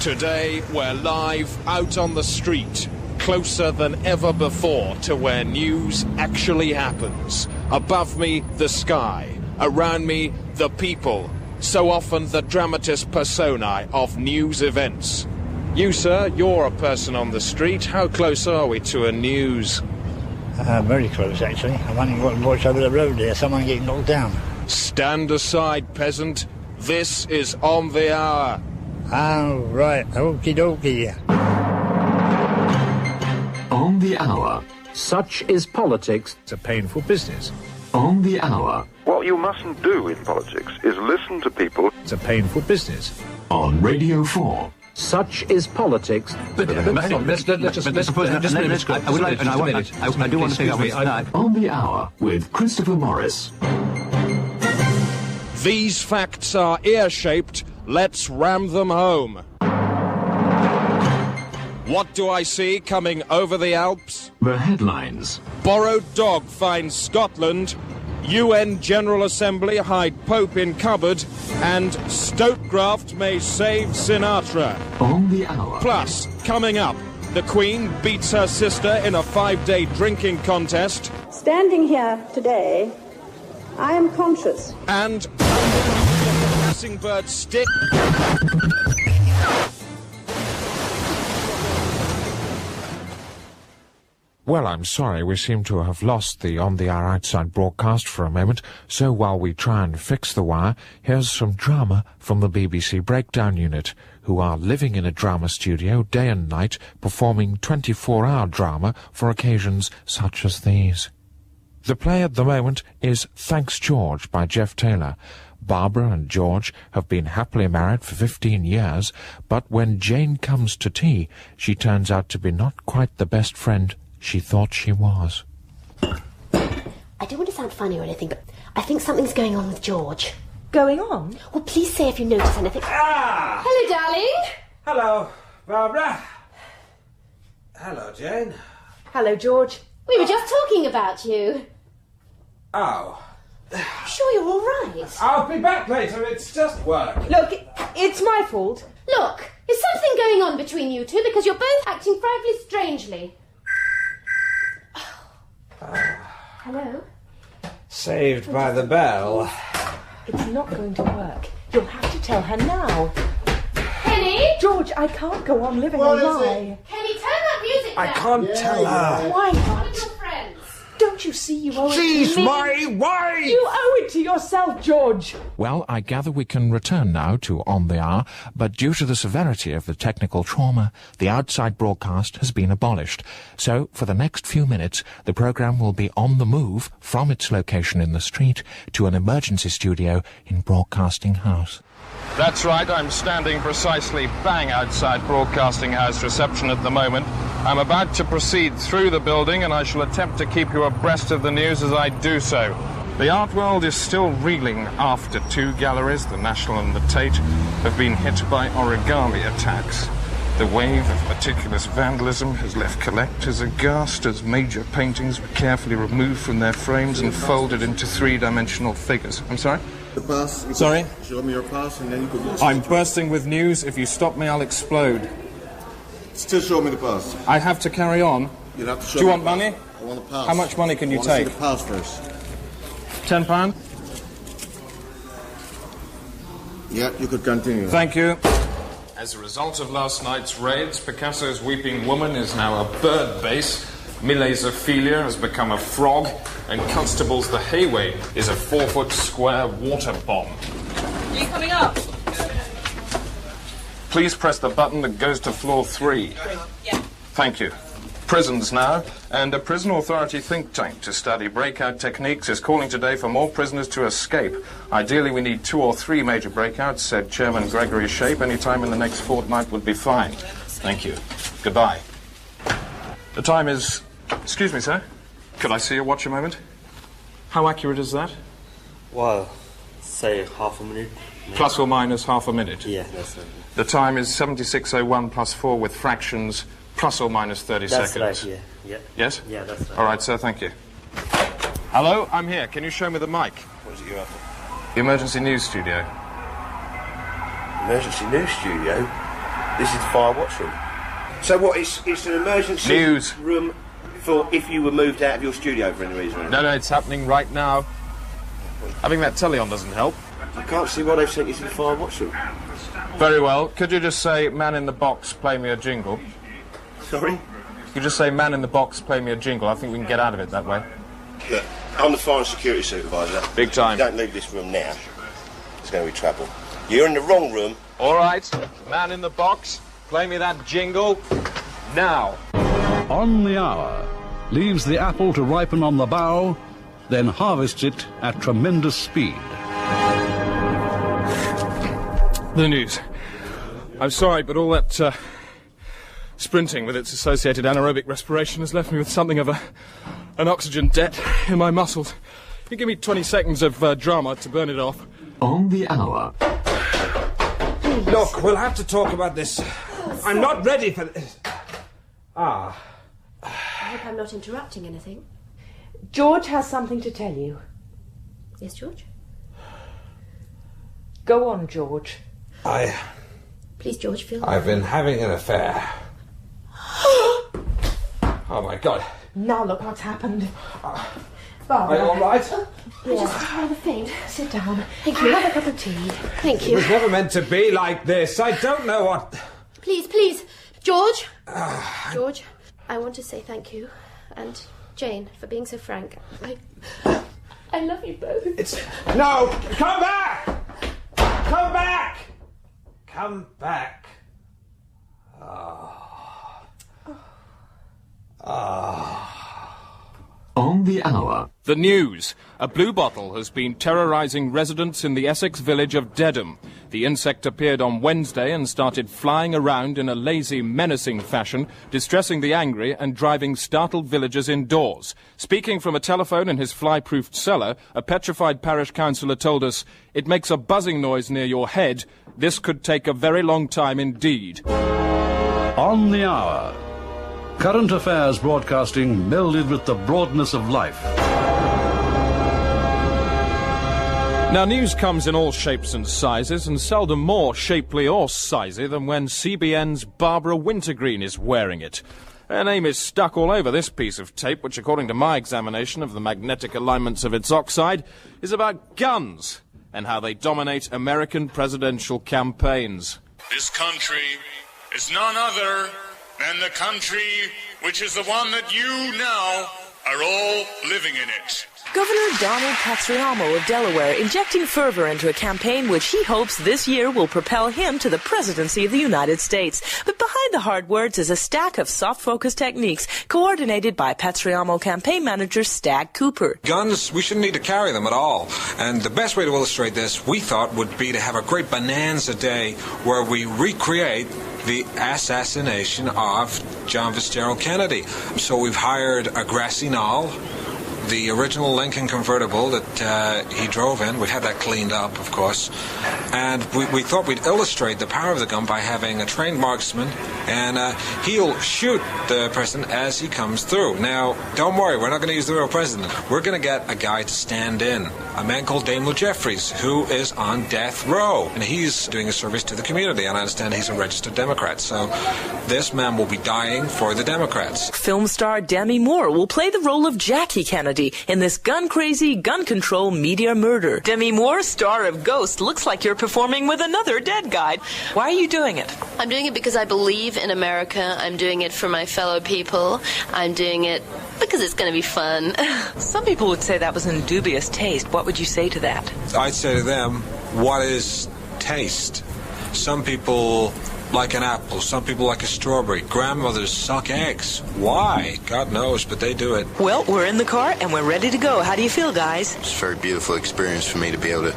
Today, we're live out on the street, closer than ever before to where news actually happens. Above me, the sky. Around me, the people. So often the dramatis personae of news events. You, sir, you're a person on the street. How close are we to a news? Very close, actually. I've only got to watch over the road here. Someone getting knocked down. Stand aside, peasant. This is On the Hour. Oh, right. Okie dokie. On the Hour. Such is politics. It's a painful business. On the Hour. What you mustn't do in politics is listen to people. It's a painful business. On Radio 4. Such is politics. But hang on, let's just a minute. I do want to say that. On the Hour with Christopher Morris. These facts are ear-shaped. Let's ram them home. What do I see coming over the Alps? The headlines. Borrowed dog finds Scotland. UN General Assembly hide Pope in cupboard. And Stokegraft may save Sinatra. On the Hour. Plus, coming up, the Queen beats her sister in a 5-day drinking contest. Standing here today, I am conscious. And Bird stick. Well, I'm sorry, we seem to have lost the On the Hour outside broadcast for a moment, so while we try and fix the wire, here's some drama from the BBC Breakdown Unit, who are living in a drama studio day and night, performing 24-hour drama for occasions such as these. The play at the moment is Thanks George by Jeff Taylor. Barbara and George have been happily married for 15 years, but when Jane comes to tea, she turns out to be not quite the best friend she thought she was. I don't want to sound funny or anything, but I think something's going on with George. Going on? Well, please say if you notice anything. Ah! Hello, darling. Hello, Barbara. Hello, Jane. Hello, George. We were just talking about you. Oh. Sure you're all right? I'll be back later, it's just work. Look, it's my fault. Look, is something going on between you two? Because you're both acting frightfully strangely. Hello? Saved by the bell. It's not going to work. You'll have to tell her now. Kenny? George, I can't go on living a lie. Kenny, turn that music down. I can't tell her. Why One not? of your friends. Don't you see you owe it She's to me? my wife! You owe it to yourself, George. Well, I gather we can return now to On the Hour, but due to the severity of the technical trauma, the outside broadcast has been abolished. So, for the next few minutes, the programme will be on the move from its location in the street to an emergency studio in Broadcasting House. That's right, I'm standing precisely bang outside Broadcasting House reception at the moment. I'm about to proceed through the building and I shall attempt to keep you abreast of the news as I do so. The art world is still reeling after two galleries, the National and the Tate, have been hit by origami attacks. The wave of meticulous vandalism has left collectors aghast as major paintings were carefully removed from their frames and folded into three-dimensional figures. I'm sorry? The pass. Sorry? Show me your pass and then you could... I'm bursting with news. If you stop me, I'll explode. Still show me the pass. I have to carry on. You have to show Do you me want the pass. money? I want a pass. How much money can you I take? See the pass first. £10? Yeah, you could continue. Thank you. As a result of last night's raids, Picasso's Weeping Woman is now a bird base, Millet's Ophelia has become a frog, and Constable's The Hayway is a 4-foot square water bomb. Are you coming up? Please press the button that goes to floor 3. Yeah. Thank you. Prisons now, and a prison authority think tank to study breakout techniques is calling today for more prisoners to escape. Ideally, we need 2 or 3 major breakouts, said Chairman Gregory Shape. Any time in the next fortnight would be fine. Thank you. Goodbye. The time is... Excuse me, sir. Could I see your watch a moment? How accurate is that? Well, say half a minute. Plus or minus half a minute? Yeah, that's it. The time is 76:01 plus 4 with fractions, plus or minus 30 that's seconds. Right, yeah. Yes? Yeah, that's right. All right, sir, thank you. Hello, I'm here. Can you show me the mic? What is it you after? The emergency news studio. Emergency news studio? This is the fire watch room. So what, it's an emergency News. room for if you were moved out of your studio for any reason? No, it's happening right now. Having that telly on doesn't help. I can't see why they've sent you to the fire watch room. Very well. Could you just say, man in the box, play me a jingle? Sorry? You just say, man in the box, play me a jingle. I think we can get out of it that way. Look, I'm the fire and security supervisor. Big time. If you don't leave this room now, there's going to be trouble. You're in the wrong room. All right, man in the box, play me that jingle now. On the hour, leaves the apple to ripen on the bough, then harvests it at tremendous speed. The news. I'm sorry, but all that sprinting with its associated anaerobic respiration has left me with something of an oxygen debt in my muscles. You give me 20 seconds of drama to burn it off. On the hour. Look, we'll have to talk about this. I'm not ready for this. I hope I'm not interrupting anything. George has something to tell you. Yes, George? Go on, George. Please, George, Phil. I've been having an affair. Oh, my God. Now look what's happened. Are you all right? I just rather faint. Sit down. Thank you. Have a cup of tea. Thank It you. was never meant to be like this. I don't know what... Please, George. George, I want to say thank you. And Jane, for being so frank. I love you both. No! Come back! Come back! Come back. On the hour. The news. A bluebottle has been terrorising residents in the Essex village of Dedham. The insect appeared on Wednesday and started flying around in a lazy, menacing fashion, distressing the angry and driving startled villagers indoors. Speaking from a telephone in his fly-proofed cellar, a petrified parish councillor told us, "It makes a buzzing noise near your head. This could take a very long time indeed." On the hour. Current affairs broadcasting melded with the broadness of life. Now, news comes in all shapes and sizes, and seldom more shapely or sizey than when CBN's Barbara Wintergreen is wearing it. Her name is stuck all over this piece of tape, which, according to my examination of the magnetic alignments of its oxide, is about guns and how they dominate American presidential campaigns. This country is none other than the country which is the one that you now are all living in it. Governor Donald Patriamo of Delaware injecting fervor into a campaign which he hopes this year will propel him to the presidency of the United States. But behind the hard words is a stack of soft focus techniques coordinated by Patriamo campaign manager Stag Cooper. Guns, we shouldn't need to carry them at all. And the best way to illustrate this, we thought, would be to have a great bonanza day where we recreate the assassination of John Fitzgerald Kennedy. So we've hired a grassy knoll, the original Lincoln convertible that he drove in. We've had that cleaned up, of course. And we thought we'd illustrate the power of the gun by having a trained marksman, and he'll shoot the person as he comes through. Now, don't worry, we're not going to use the real president. We're going to get a guy to stand in, a man called Daimler Jeffries, who is on death row. And he's doing a service to the community, and I understand he's a registered Democrat. So this man will be dying for the Democrats. Film star Demi Moore will play the role of Jackie Kennedy in this gun-crazy, gun-control media murder. Demi Moore, star of Ghost, looks like you're performing with another dead guy. Why are you doing it? I'm doing it because I believe in America. I'm doing it for my fellow people. I'm doing it because it's going to be fun. Some people would say that was in dubious taste. What would you say to that? I'd say to them, what is taste? Some people like an apple, some people like a strawberry. Grandmothers suck eggs. Why? God knows, but they do it. Well, we're in the car and we're ready to go. How do you feel, guys? It's a very beautiful experience for me to be able to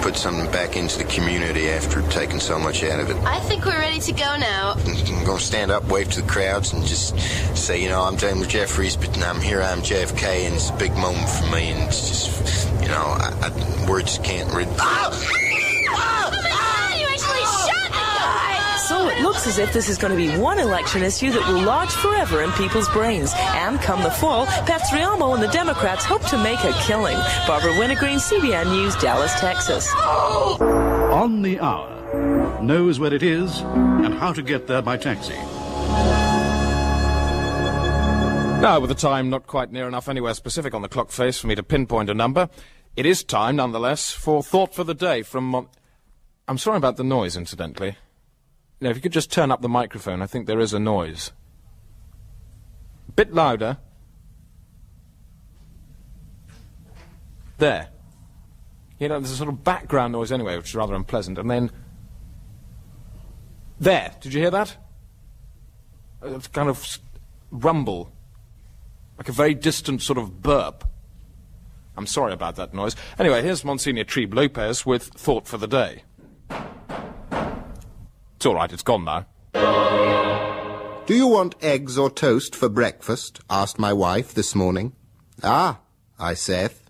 put something back into the community after taking so much out of it. I think we're ready to go now. I'm going to stand up, wave to the crowds, and just say, you know, I'm Daimler Jeffries, but I'm here, I'm JFK, and it's a big moment for me, and it's just, you know, words can't read. So it looks as if this is going to be one election issue that will lodge forever in people's brains. And come the fall, Patriamo and the Democrats hope to make a killing. Barbara Wintergreen, CBN News, Dallas, Texas. On the hour. knows where it is and how to get there by taxi. Now, with the time not quite near enough anywhere specific on the clock face for me to pinpoint a number, it is time, nonetheless, for Thought for the Day from... I'm sorry about the noise, incidentally. Now, if you could just turn up the microphone, I think there is a noise. A bit louder. There. You know, there's a sort of background noise anyway, which is rather unpleasant, and then... There! Did you hear that? A kind of rumble. Like a very distant sort of burp. I'm sorry about that noise. Anyway, here's Monsignor Trebe Lopez with Thought for the Day. It's all right, it's gone now. Do you want eggs or toast for breakfast? Asked my wife this morning. Ah, I saith,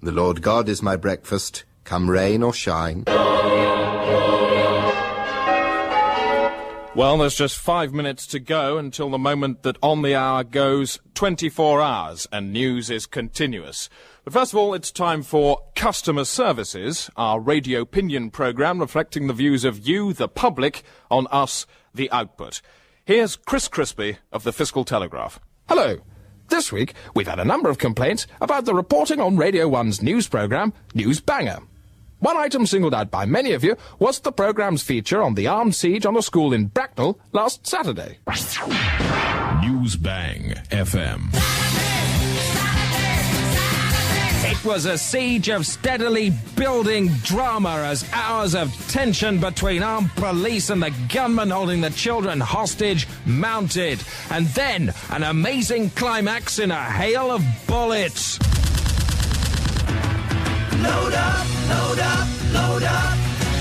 the Lord God is my breakfast, come rain or shine. Well, there's just 5 minutes to go until the moment that On the Hour goes 24 hours and news is continuous. But first of all, it's time for Customer Services, our radio opinion programme reflecting the views of you, the public, on us, the output. Here's Chris Crispy of the Fiscal Telegraph. Hello. This week, we've had a number of complaints about the reporting on Radio 1's news programme, News Banger. One item singled out by many of you was the programme's feature on the armed siege on a school in Bracknell last Saturday. News Bang FM. It was a siege of steadily building drama as hours of tension between armed police and the gunmen holding the children hostage mounted. And then an amazing climax in a hail of bullets. Load up, load up, load up,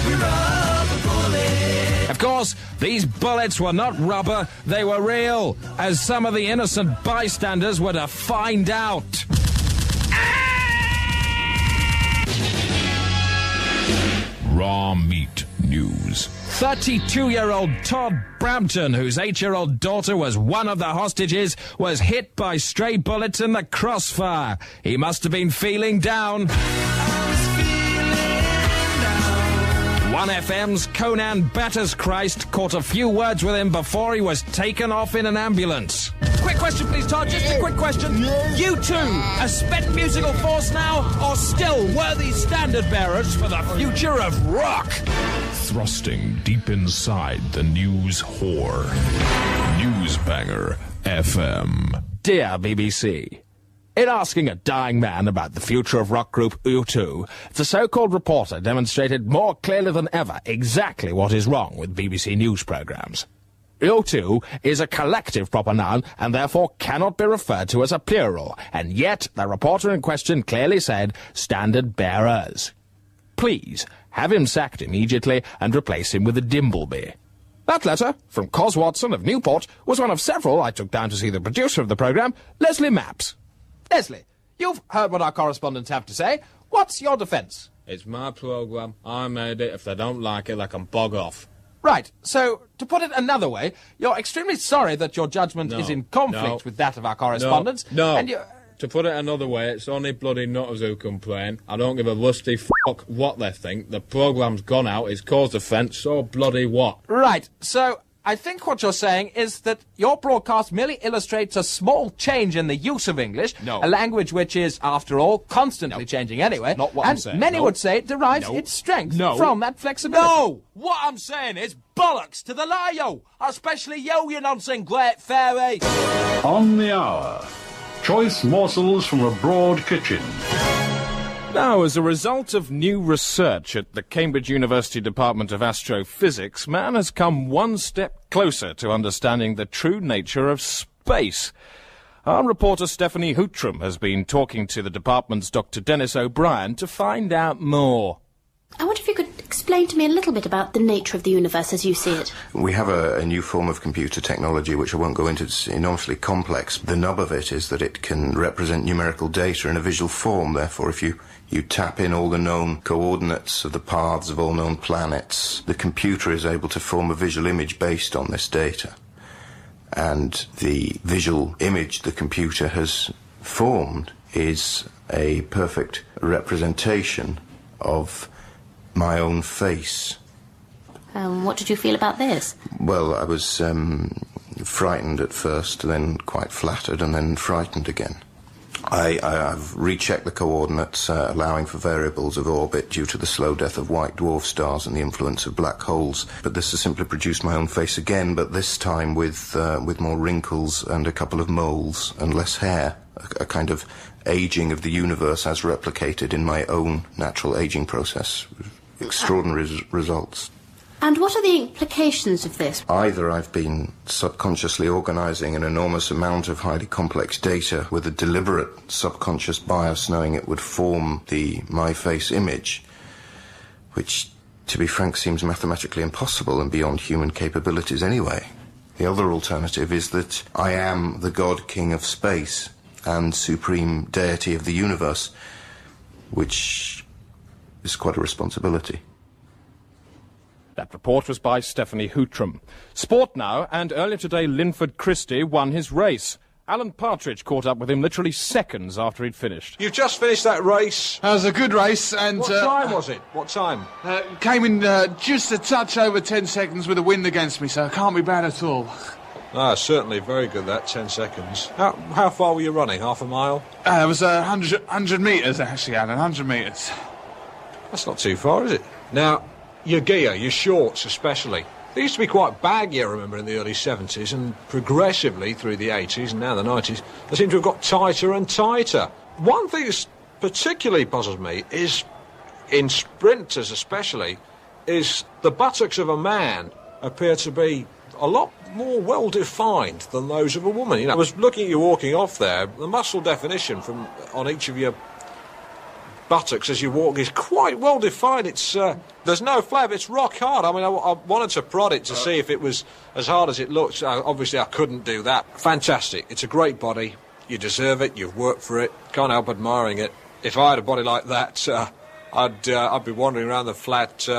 we're rubber bullets. Of course, these bullets were not rubber, they were real, as some of the innocent bystanders were to find out. Raw Meat News. 32-year-old Todd Brampton, whose 8-year-old daughter was one of the hostages, was hit by stray bullets in the crossfire. He must have been feeling down. 1FM's Conan Batterschreist caught a few words with him before he was taken off in an ambulance. Quick question, please, Todd. Just a quick question. You two, a spent musical force now, or still worthy standard bearers for the future of rock? Thrusting deep inside the news whore. News Banger FM. Dear BBC, in asking a dying man about the future of rock group U2, the so-called reporter demonstrated more clearly than ever exactly what is wrong with BBC news programmes. U2 is a collective proper noun and therefore cannot be referred to as a plural, and yet the reporter in question clearly said standard bearers. Please have him sacked immediately and replace him with a Dimbleby. That letter, from Cos Watson of Newport, was one of several I took down to see the producer of the programme, Leslie Mapps. Leslie, you've heard what our correspondents have to say. What's your defence? It's my programme. I made it. If they don't like it, they can bog off. Right, so, to put it another way, you're extremely sorry that your judgment is in conflict with that of our correspondents. No. And you... To put it another way, it's only bloody nutters who complain. I don't give a lusty fuck what they think. The programme's gone out, it's caused offence, so bloody what? Right, so I think what you're saying is that your broadcast merely illustrates a small change in the use of English, a language which is, after all, constantly changing anyway. Not what I'm saying. And many would say it derives its strength from that flexibility. No! What I'm saying is bollocks to the lie-yo, especially you nonsense great fairy. On the Hour. Choice morsels from a broad kitchen. Now, as a result of new research at the Cambridge University Department of Astrophysics, man has come one step closer to understanding the true nature of space. Our reporter Stephanie Hootram has been talking to the department's Dr. Dennis O'Brien to find out more. I wonder if you could explain to me a little bit about the nature of the universe as you see it. We have a new form of computer technology which I won't go into. It's enormously complex. The nub of it is that it can represent numerical data in a visual form. Therefore, if you tap in all the known coordinates of the paths of all known planets, the computer is able to form a visual image based on this data. And the visual image the computer has formed is a perfect representation of my own face. What did you feel about this? Well, I was frightened at first, then quite flattered, and then frightened again. I've rechecked the coordinates, allowing for variables of orbit due to the slow death of white dwarf stars and the influence of black holes. But this has simply produced my own face again, but this time with more wrinkles and a couple of moles and less hair. A kind of aging of the universe as replicated in my own natural aging process. Extraordinary results. And what are the implications of this? Either I've been subconsciously organising an enormous amount of highly complex data with a deliberate subconscious bias knowing it would form the my face image, which, to be frank, seems mathematically impossible and beyond human capabilities anyway. The other alternative is that I am the God King of space and supreme deity of the universe, which is quite a responsibility. That report was by Stephanie Hootram. Sport now, and earlier today Linford Christie won his race. Alan Partridge caught up with him literally seconds after he'd finished. You've just finished that race. That was a good race, and... What time was it? What time? Came in just a touch over 10 seconds with a wind against me, so it can't be bad at all. Ah, certainly very good, that, 10 seconds. How far were you running? Half a mile? It was 100 metres, actually, Alan, 100 metres. That's not too far, is it? Now, your gear, your shorts especially, they used to be quite baggy, I remember, in the early 70s, and progressively through the 80s and now the 90s, they seem to have got tighter and tighter. One thing that particularly puzzles me is, in sprinters especially, is the buttocks of a man appear to be a lot more well-defined than those of a woman. You know, I was looking at you walking off there, the muscle definition from on each of your buttocks as you walk is quite well defined. It's there's no flab, it's rock hard. I mean, I wanted to prod it to see if it was as hard as it looks. Obviously I couldn't do that. Fantastic. It's a great body. You deserve it. You've worked for it. Can't help admiring it. If I had a body like that, I'd be wandering around the flat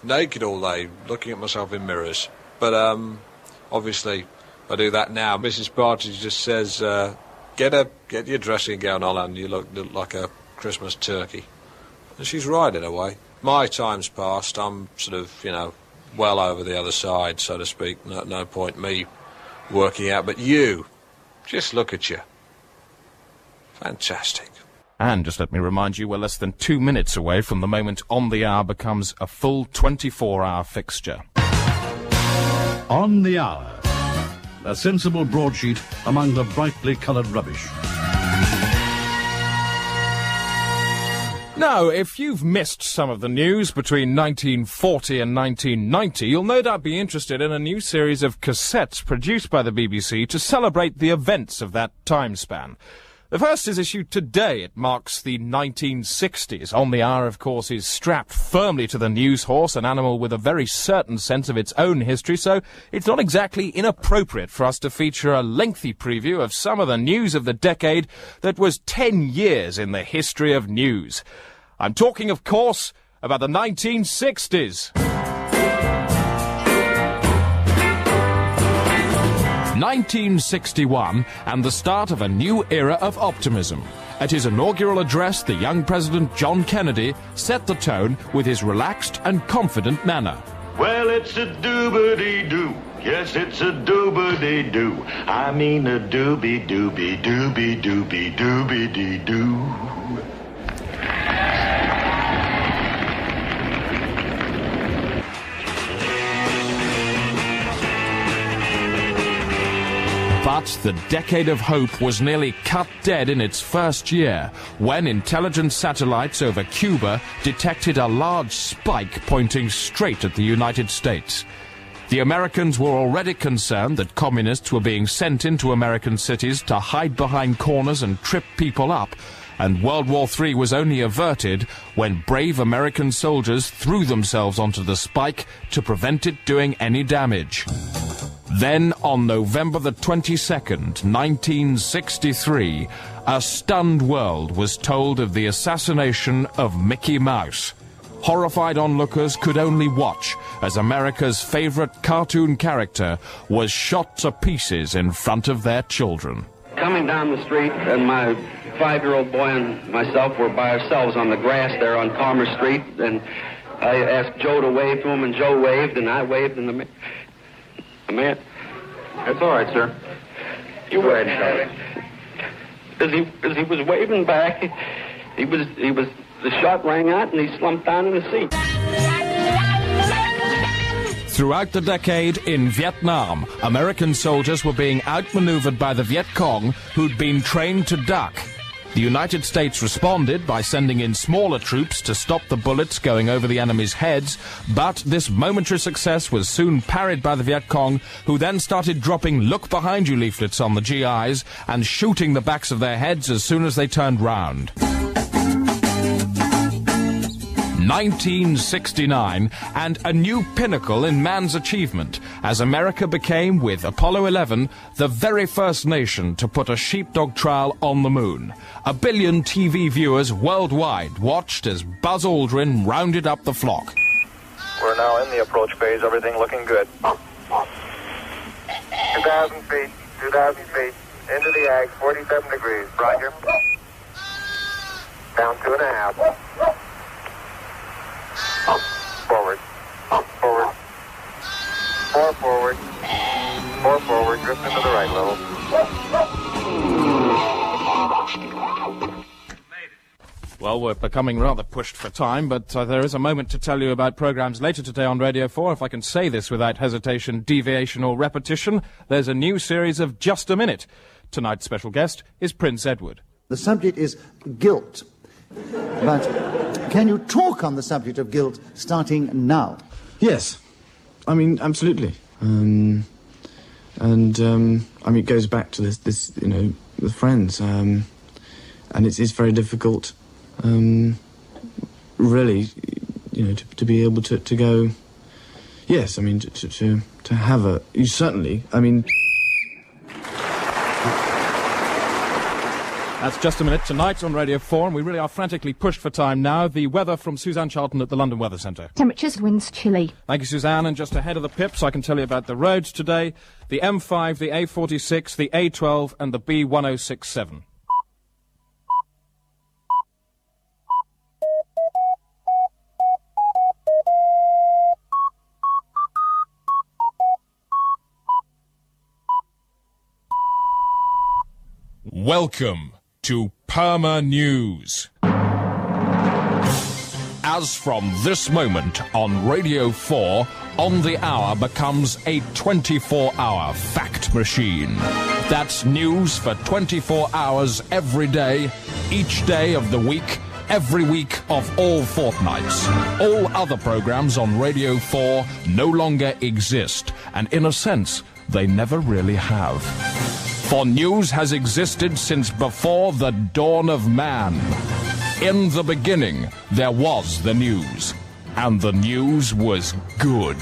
naked all day, looking at myself in mirrors. But obviously I do that now. Mrs. Partridge just says, get your dressing gown on and you look like a Christmas turkey. And she's right in a way. My time's past. I'm sort of, well over the other side, so to speak. No point me working out. But you, just look at you. Fantastic. And just let me remind you, we're less than 2 minutes away from the moment On the Hour becomes a full 24-hour fixture. On the Hour. A sensible broadsheet among the brightly coloured rubbish. Now, if you've missed some of the news between 1940 and 1990, you'll no doubt be interested in a new series of cassettes produced by the BBC to celebrate the events of that time span. The first is issued today. It marks the 1960s. On the Hour, of course, is strapped firmly to the news horse, an animal with a very certain sense of its own history, so it's not exactly inappropriate for us to feature a lengthy preview of some of the news of the decade that was 10 years in the history of news. I'm talking, of course, about the 1960s. 1961 and the start of a new era of optimism. At his inaugural address, the young President John Kennedy set the tone with his relaxed and confident manner. Well, it's a doobity-doo. Yes, it's a doobity-doo. I mean a doobie-doobie-doobie-doobie-doobie-doo. But the decade of hope was nearly cut dead in its first year when intelligence satellites over Cuba detected a large spike pointing straight at the United States. The Americans were already concerned that communists were being sent into American cities to hide behind corners and trip people up, and World War III was only averted when brave American soldiers threw themselves onto the spike to prevent it doing any damage. Then, on November the 22nd, 1963, a stunned world was told of the assassination of Mickey Mouse. Horrified onlookers could only watch as America's favorite cartoon character was shot to pieces in front of their children. Coming down the street, and my 5-year-old boy and myself were by ourselves on the grass there on Commerce Street, and I asked Joe to wave to him, and Joe waved, and I waved, and the man... That's all right, sir. You go ahead, Charlie. As he was waving back, the shot rang out, and he slumped down in the seat. Throughout the decade in Vietnam, American soldiers were being outmaneuvered by the Viet Cong, who'd been trained to duck. The United States responded by sending in smaller troops to stop the bullets going over the enemy's heads, but this momentary success was soon parried by the Viet Cong, who then started dropping "Look behind you" leaflets on the GIs and shooting the backs of their heads as soon as they turned round. 1969, and a new pinnacle in man's achievement, as America became, with Apollo 11, the very first nation to put a sheepdog trial on the moon. 1 billion TV viewers worldwide watched as Buzz Aldrin rounded up the flock. We're now in the approach phase. Everything looking good. 2,000 feet. 2,000 feet. Into the ag. 47 degrees. Roger. Down 2.5. Forward. Forward. 4 forward. 4 forward. Drift into the right level. Well, we're becoming rather pushed for time, but there is a moment to tell you about programs later today on Radio 4. If I can say this without hesitation, deviation or repetition, there's a new series of Just a Minute. Tonight's special guest is Prince Edward. The subject is guilt. But can you talk on the subject of guilt starting now? Yes. I mean, absolutely. I mean, it goes back to this with friends. And it's very difficult, really, to be able to go, yes, I mean, to have a, you certainly, I mean... That's Just a Minute tonight on Radio 4, and we really are frantically pushed for time now. The weather from Suzanne Charlton at the London Weather Centre. Temperatures, winds chilly. Thank you, Suzanne. And just ahead of the pips, I can tell you about the roads today. The M5, the A46, the A12 and the B1067. Welcome to Perma News. As from this moment on Radio 4, On the Hour becomes a 24-hour fact machine. That's news for 24 hours every day, each day of the week, every week of all fortnights. All other programs on Radio 4 no longer exist, and in a sense, they never really have. For news has existed since before the dawn of man. In the beginning, there was the news, and the news was good.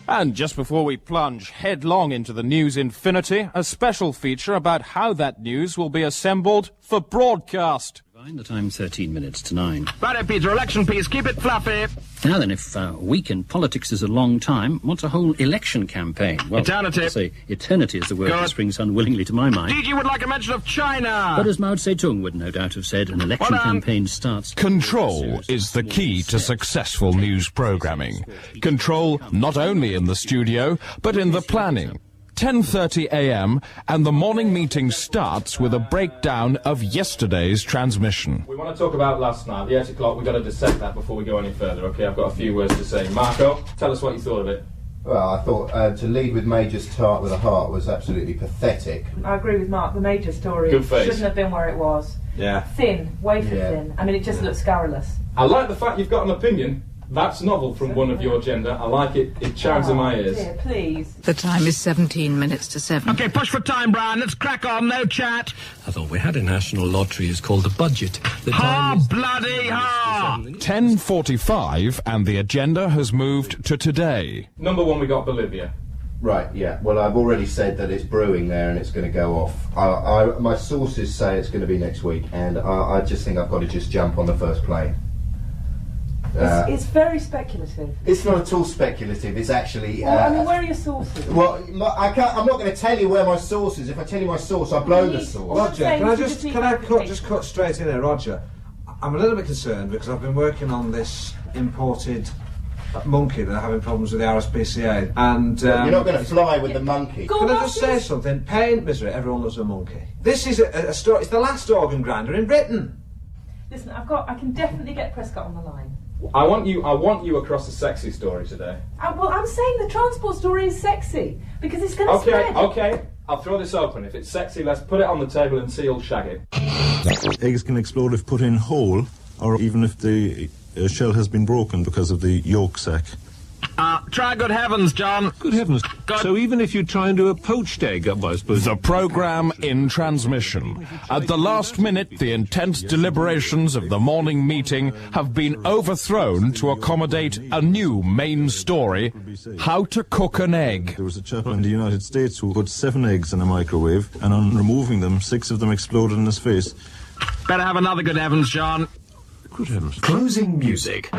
And just before we plunge headlong into the news infinity, a special feature about how that news will be assembled for broadcast. The time 13 minutes to 9. Righto, Peter, election piece, keep it fluffy. Now then, if a week in politics is a long time, what's a whole election campaign? Well, eternity. I say eternity is the word that springs unwillingly to my mind. Indeed, you would like a mention of China. But as Mao Zedong would no doubt have said, an election campaign starts... Control is the key to successful news programming. Control not only in the studio, but in the planning. 10:30 a.m. and the morning meeting starts with a breakdown of yesterday's transmission. We want to talk about last night, the 8 o'clock. We've got to dissect that before we go any further, OK? I've got a few words to say. Marco, tell us what you thought of it. Well, I thought to lead with Major's tart with a heart was absolutely pathetic. I agree with Mark. The Major story shouldn't have been where it was. Yeah. Thin, wafer thin. I mean, it just looks scurrilous. I like the fact you've got an opinion. That's novel from one of your gender. I like it. It chimes in my ears. Dear, please. The time is 17 minutes to 7. OK, push for time, Brian. Let's crack on. No chat. I thought we had a national lottery. It's called the budget. The time is bloody ha! 10:45 and the agenda has moved to today. Number one, we got Bolivia. Right, yeah. Well, I've already said that it's brewing there and it's going to go off. My sources say it's going to be next week, and I just think I've got to just jump on the first plane. It's very speculative. It's not at all speculative. It's actually. Well, I mean, where are your sources? Well, I'm not going to tell you where my source is. If I tell you my source, I blow the source. Roger, can I just cut straight in there, Roger? I'm a little bit concerned because I've been working on this imported monkey that are having problems with the RSPCA, and you're not going to fly with the monkey. Can I just say something? Pain, misery. Everyone loves a monkey. This is a story. It's the last organ grinder in Britain. Listen, I can definitely get Prescott on the line. I want you across the sexy story today. Well, I'm saying the transport story is sexy because it's going to spread. Okay. I'll throw this open. If it's sexy, let's put it on the table and see you'll shag it. Eggs can explode if put in whole, or even if the shell has been broken because of the yolk sac. Try good heavens, John. Good heavens. So even if you try and do a poached egg, I suppose... The programme in transmission. At the last minute, the intense deliberations of the morning meeting have been overthrown to accommodate a new main story, how to cook an egg. There was a chap in the United States who put 7 eggs in a microwave, and on removing them, 6 of them exploded in his face. Better have another good heavens, John. Good heavens. Closing music.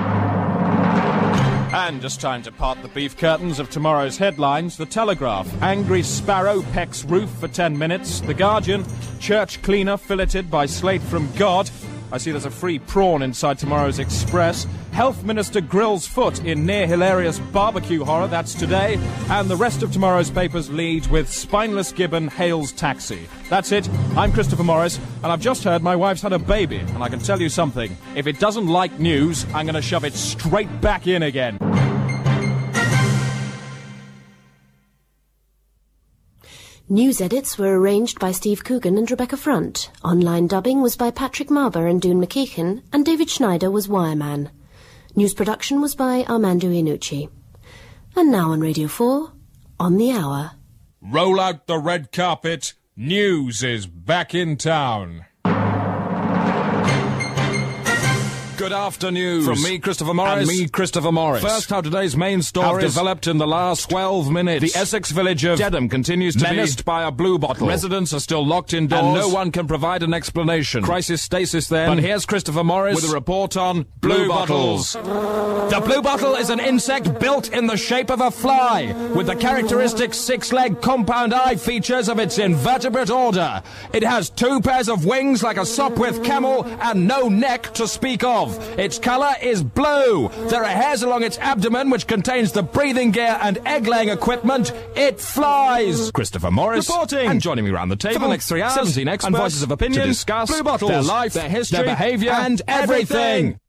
And just time to part the beef curtains of tomorrow's headlines. The Telegraph, angry sparrow pecks roof for 10 minutes. The Guardian, church cleaner filleted by slate from God. I see there's a free prawn inside tomorrow's Express. Health Minister grills foot in near-hilarious barbecue horror, that's today. And the rest of tomorrow's papers lead with Spineless Gibbon hails taxi. That's it. I'm Christopher Morris, and I've just heard my wife's had a baby. And I can tell you something. If it doesn't like news, I'm going to shove it straight back in again. News edits were arranged by Steve Coogan and Rebecca Front. Online dubbing was by Patrick Marber and Doon McKeechan, and David Schneider was Wireman. News production was by Armando Iannucci. And now on Radio 4, On the Hour. Roll out the red carpet. News is back in town. Good afternoon. From me, Christopher Morris. And me, Christopher Morris. First, how today's main stories have developed in the last 12 minutes. The Essex village of Dedham continues to menaced be by a blue bottle. Residents are still locked indoors. And no one can provide an explanation. Crisis stasis then. But here's Christopher Morris with a report on blue bottles. The blue bottle is an insect built in the shape of a fly, with the characteristic 6-leg compound eye features of its invertebrate order. It has 2 pairs of wings like a Sopwith camel and no neck to speak of. Its colour is blue. There are hairs along its abdomen which contains the breathing gear and egg-laying equipment. It flies. Christopher Morris reporting. And joining me around the table for the next 3 hours, 17 experts and voices of opinion to discuss blue bottles, their life, their history, their behaviour and everything.